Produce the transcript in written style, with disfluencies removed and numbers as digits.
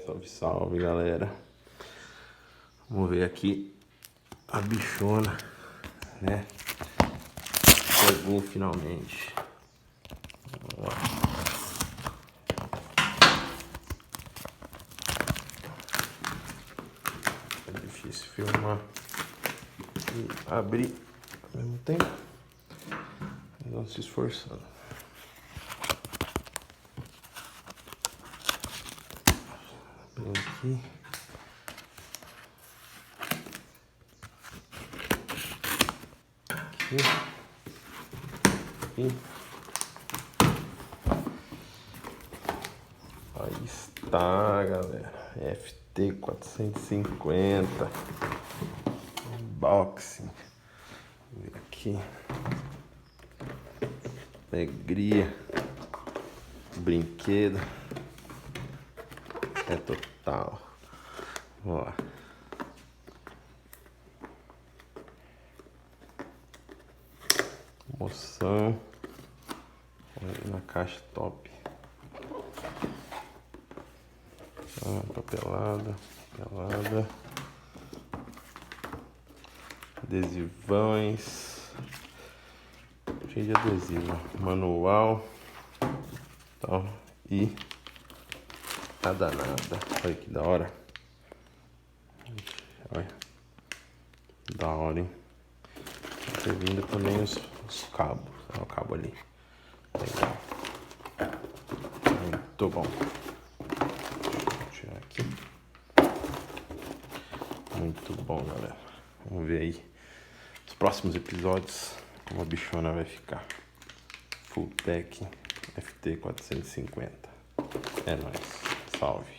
Salve, salve, galera. Vamos ver aqui a bichona, né? Chegou finalmente. Vamos lá. É difícil filmar e abrir ao mesmo tempo. Não se esforçando. Aqui. Aqui. Aí está, galera. FT450 unboxing. Vamos ver aqui. Alegria. Brinquedo. É total. Vamos lá. Moção. Olha na caixa top. Papelada. Adesivões. Cheio de adesivo. Manual. Tal. E a danada. Olha que da hora. Olha. Da hora, hein? Tá vindo também os cabos. Olha o cabo ali. Legal. Muito bom. Vou tirar aqui. Muito bom, galera. Vamos ver aí os próximos episódios como a bichona vai ficar. Fueltech FT450. É nóis. Salve.